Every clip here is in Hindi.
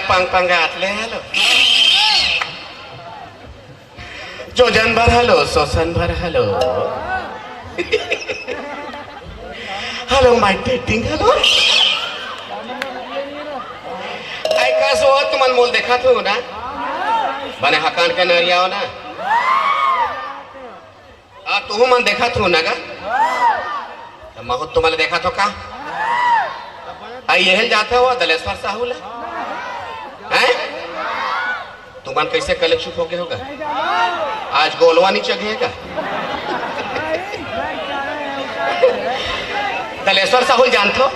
पंग पंगातले हलो जो जन भर हलो सोसन भर हलो हलो माय डेटिंग हलो आई का सो तुमन मोल देखा थो ना बने हकान के नरिया हो ना आ तू मन देखा थो ना का महूत तुम्हारे देखा तो का आई यह जाता हुआ दलेश्वर साहू हैं तुमन कैसे कलेक्ट चुप हो गए होगा आज गोलवा नहीं चघेगा दलेश्वर साहू जानते हो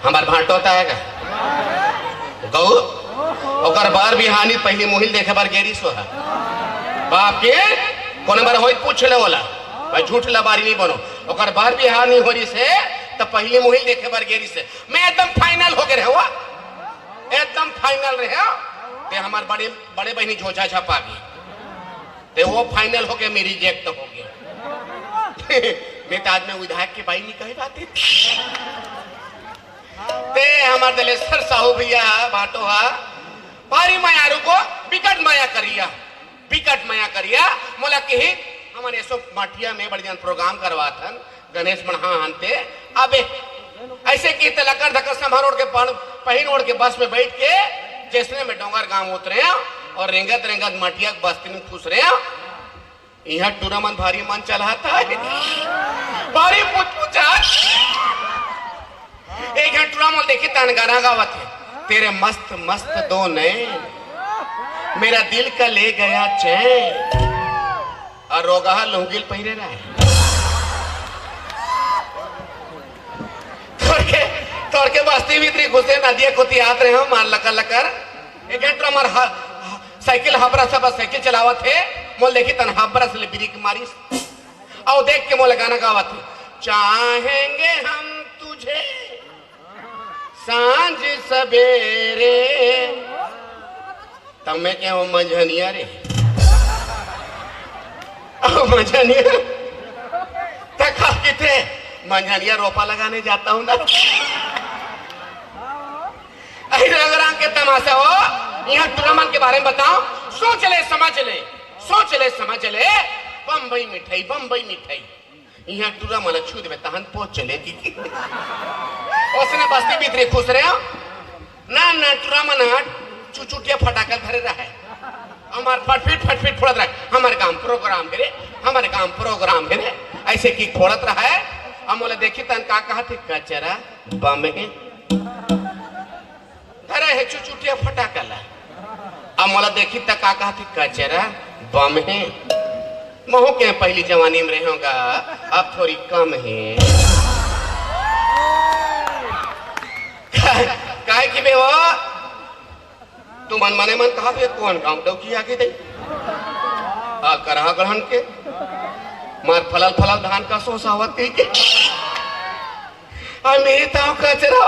हमार भाटो होता है गौ और बार भी हानि पहली मुहिल देखे बार गेरी सो है बाप के कोने बार हो पूछ ले बोला भाई झूठ लबारी नहीं बनो और बार भी हानि हो रही से तो पहली मुहिल देखे बार गेरी से मैं एकदम फाइनल हो गए रहे एकदम फाइनल रहे ते हमारे बड़े बड़े बहनी झोझा छपा गई ते वो फाइनल हो गया मेरी रिजेक्ट हो गया मैं तो आज में विधायक की बाई नहीं कही बात ते हमारे दलेश्वर साहू भैया बाटो हा भारी माया रुको बिकट माया करिया मोला के ही हमारे सो माटिया में बड़ी प्रोग्राम करवा था गणेश मणहा हनते अबे ऐसे की तलकर धक्कर संभार ओढ़ के पहन ओढ़ के बस में बैठ के जैसे में डोंगर गांव उतरे और रेंगत रेंगत माटिया बस्ती में खुश रहे यहाँ टूर्नामेंट भारी मन चलाता है भारी पूछा एक घंटा टूर्नामेंट देखी तन गाना गावत है तेरे मस्त मस्त दो नैन मेरा दिल का ले गया चैन और रोगा लुंगिल पहने रहा है तोड़ के बस्ती भीतरी घुसे नदिया को याद रहे हो मार लकर लकर एक घंटा हमार साइकिल हाबरा सब साइकिल चलावा थे मोल देखी तन हाबरा से ब्रेक मारी और देख के मोल गाना गावा थे चाहेंगे हम तुझे सांझ सवेरे तब मैं क्या हूं मझनिया रे मझनिया तक किथे मंझनिया रोपा लगाने जाता हूं ना रंग के तमाशा हो यहाँ टूर्नामेंट के बारे में बताओ सोच ले समझ ले बम्बई मिठाई यहाँ टूर्नामेंट छू दे तहन पहुंच चले उसने बस्ती भीतरी खुश रहे ना टूर्नामेंट चुचुटिया फटाका धरे रहा है हमारे फटफिट फोड़त रहा है हमारे गांव प्रोग्राम है ऐसे की फोड़त रहा है हम बोले देखी तन का कहा थे कचरा बम है धरे है चुचुटिया फटाका ला हम बोला देखी तक का कहा थे कचरा बम है महू के पहली जवानी में रहेगा अब थोड़ी कम है काहे की बे वो तू मन कहा फिर कौन गांव डौकी आगे दे करहा ग्रहण के मार फलल धान का सोसावत के मेरी ताव कचरा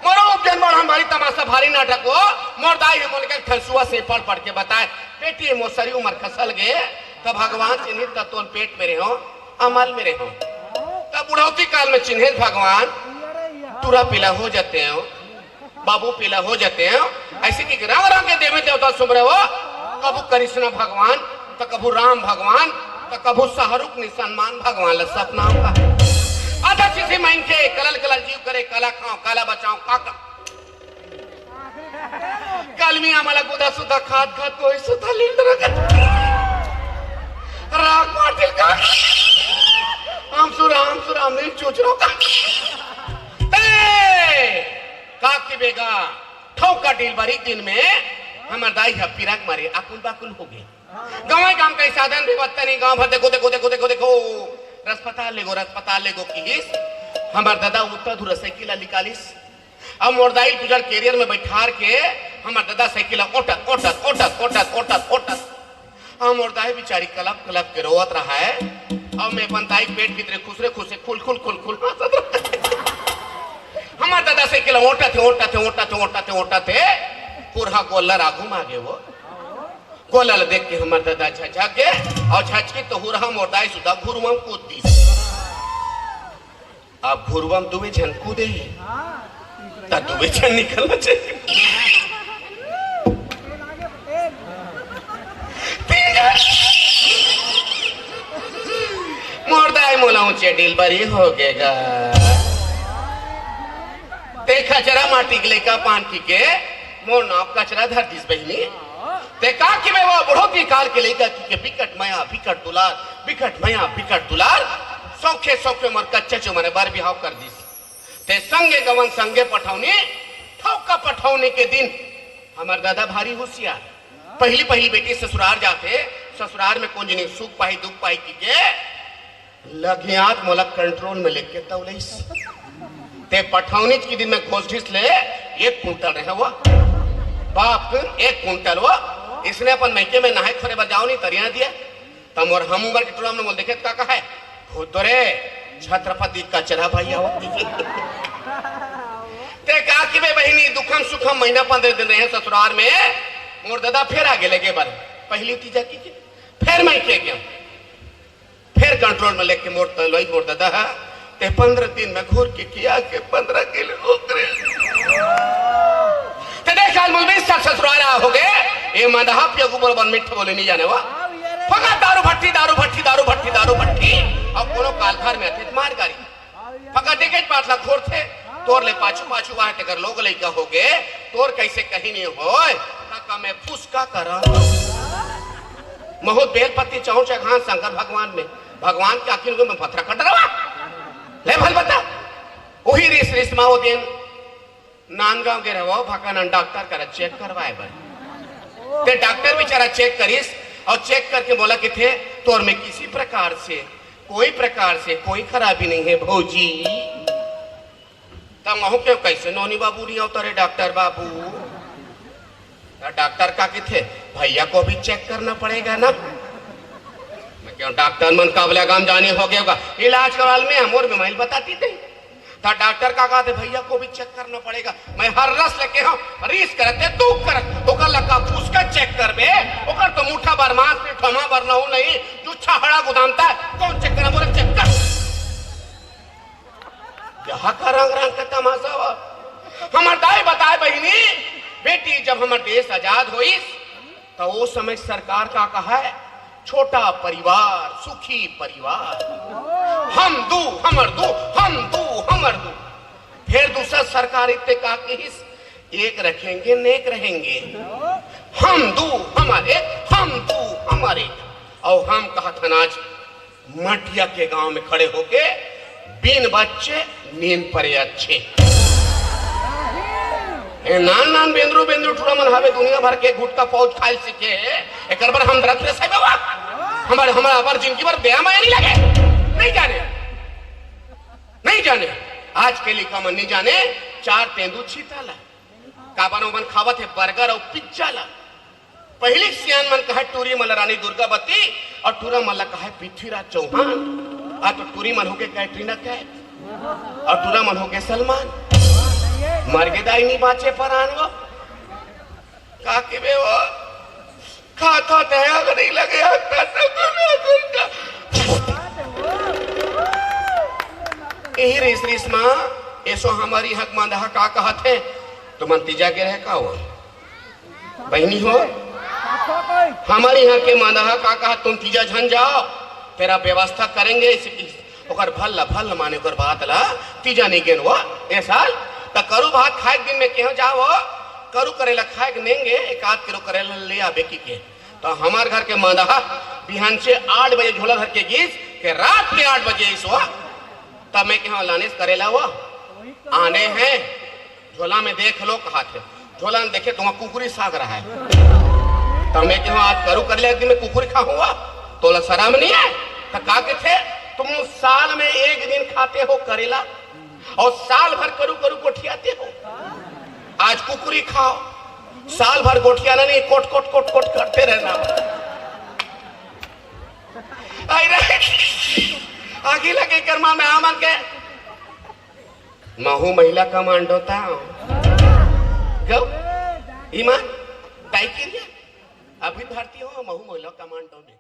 मोरो उपजन बड़ हमारी तमाशा भारी नाटक हो मोर दाई है मोल के खसुआ से पढ़ के बताए पेटी मोसरी उमर खसल गे तब भगवान चिन्हित तत्व पेट में रहो अमल में रहो तब बुढ़ौती काल में चिन्हित भगवान तुरा पीला हो जाते हो बाबू पीला हो जाते हैं ऐसे कि रंग के देवी देवता सुमरे हो कबू कृष्ण भगवान तो कबू राम भगवान तो कबू शाहरुख निसलमान भगवान ल सपना होगा आधा चीजें मांग के कलल जीव करे काला खाओ काला बचाओ काका कलमी आम्हाला गुदा सुद्धा खात कोई सुद्धा लीड राग मारतील का आम सुरा मी चुचरो का की बेगा ठोका डील बारी दिन में हमार दाई है पिराक मारे आकुल बाकुल हो गए गांव का साधन भी बत्ता नहीं गांव भर देखो अस्पताल लेगो किस हमार दादा उत्तर धुरा साइकिल निकालिस अब मोर दाई तुझार कैरियर में बैठार के हमार दादा साइकिल ओटत हम मोर दाई बेचारी कलप के रोवत रहा है अब मैं अपन दाई पेट भीतर खुसरे खुल हमार दादा साइकिल ओटते पूरा गोलर आगू मागे वो गोलल देख के हमार दादा झझा के और झचके तो हुरहा मोटाई सुधा घुरवम कूद दी अब घुरवम दुवे झन कूदे तू बेचैन निकलना चाहिए। मोरदाई मोला ऊंचे डिलवरी हो गएगा। देखा जरा माटी के लेका पान की के मोर नाव कचरा धर दिस बहनी। देखा कि मैं वो बुढ़ोती काल के लेका की के बिकट मया बिकट दुलार बिकट मया बिकट दुलार सौखे सौखे मर कच्चे चो मने बार बिहाव कर दिस। ते संगे गवन संगे पठावनी ठौका पठावने के दिन हमार दादा भारी होशियार। पहली पहली बेटी ससुराल जाते, ससुराल में कौन जनी सुख पाई दुख पाई की के लगियात मोला कंट्रोल में लेके तौलेस। ते पठावनी की दिन में घोष ले 1 कुंटल रहे वो बाप 1 कुंटल वो इसने अपन मैके में नहाए खोरे बार जाओ नहीं तरिया दिया तम और हम उबर के टोला में बोल देखे का कहा है खुद रे छत्रपति कचरा भैया ते का कि बहनी दुखम सुखम महीना 15 दिन रहे ससुराल में मोर दादा फिर आगे लगे बार पहली तीजा की फिर मैं के गया फिर कंट्रोल में लेके मोर तलवाई मोर दादा ते 15 दिन में घूर के किया के 15 किलो उतरे ते देख आज मुझे ससुराल हो गए ये मदहा पे ऊपर बन मिठ बोले नहीं जाने वा फका दारू भट्टी दारू भट्टी दारू भट्टी दारू भट्टी अब कोनो कालखार में थे मार गाड़ी फका देखे 5 लाख खोर थे तोर ले पाछू पाछू वहां ते कर लोग लइका हो गए तोर कैसे कहीं नहीं होय काका मैं फुसका करा बहुत बेलपत्ती चाहूं चाहे शंकर भगवान में भगवान के आखिर में पत्थर कट रहा ले भल बता वही रिस रिस माओ दिन नांदगांव के रहो भकानन डॉक्टर कर चेक करवाए बन ते डॉक्टर बेचारा चेक करिस और चेक करके बोला कि थे तोर में किसी प्रकार से कोई खराबी नहीं है भौजी। तब वहां क्यों कैसे नौनी बाबू नहीं होता रे डॉक्टर बाबू डॉक्टर का कि थे भैया को भी चेक करना पड़ेगा ना मैं क्यों डॉक्टर मन काबला गांव जाने हो गया इलाज करवाल में हम और बीमारी बताती थी था डॉक्टर का कहते भैया को भी चेक करना पड़ेगा मैं हर रस लेके हम रीस करते दुख करत ओकर लका फूसका चेक करबे ओकर तो मुठा बार मांस पे ठमा बार ना हो नहीं जो छहड़ा गुदामता कौन चेक करा बोले चेक कर यहाँ का रंग रंग का तमाशा हुआ हमार दाई बताए बहिनी बेटी जब हमार देश आजाद हुई तो वो समय सरकार का कहा है छोटा परिवार सुखी परिवार हम दू हमर दू हम दू हमर दू फिर दूसरा सरकार इतने का हिस एक रखेंगे नेक रहेंगे हम दू हमारे हम दू हमारे और हम कहा थनाज मटिया के गांव में खड़े होके बिन बच्चे नींद परे अच्छे नान नान बेंद्रू बेंद्रू ठुरा मन हवे दुनिया भर के गुटका फौज खाइल सीखे एक बार हम दरद रे साहब हमारे हमारा अबर जिंदगी भर दया माया नहीं लगे नहीं जाने आज के लिखा मन नहीं जाने 4 तेंदू छीताला काबन ओबन खावत है बर्गर और पिज्जा ला पहले सियान मन कहा टूरी मल रानी दुर्गावती और टूरा मल्ला कहा पृथ्वीराज चौहान आ तो टूरी मन होके कैटरीना कैफ और टूरा मन होके सलमान मर्गेदाई नहीं बाचे पर आनगो काके बे वो खाता तया नहीं लगे यही रेस रेस मां ऐसो हमारी हक मांदा का कहत है तो मन तीजा के रह का हो बहनी हो हमारी यहाँ के मांदा का कहा तुम तीजा झन जाओ तेरा व्यवस्था करेंगे ओकर भल माने कर बात ला तीजा नहीं गेन हुआ ए साल तो करू भात खाए दिन में क्यों जाओ करू करेला खाए नेंगे 1 किलो करेला ले आबे की के तो हमार घर के मांदा बिहान से 8 बजे झोला घर के गीस के रात के 8 बजे इस हुआ तब मैं क्या लाने करेला हुआ आने हैं झोला में देख लो कहा थे झोला में देखे तुम्हारा कुकुरी साग रहा है तब मैं क्या आज करू कर ले दिन में कुकुरी खा हुआ तो शराब नहीं है तो का के थे तुम साल में 1 दिन खाते हो करेला और साल भर करू करू गोठियाते हो आज कुकुरी खाओ साल भर गोठियाना नहीं कोट कोट कोट कोट करते रहना आगे लगे कर्मा में आमन के महू महिला कमांडो था गौ ईमान टाइकिरिया अभी भारतीय हो महू महिला कमांडो में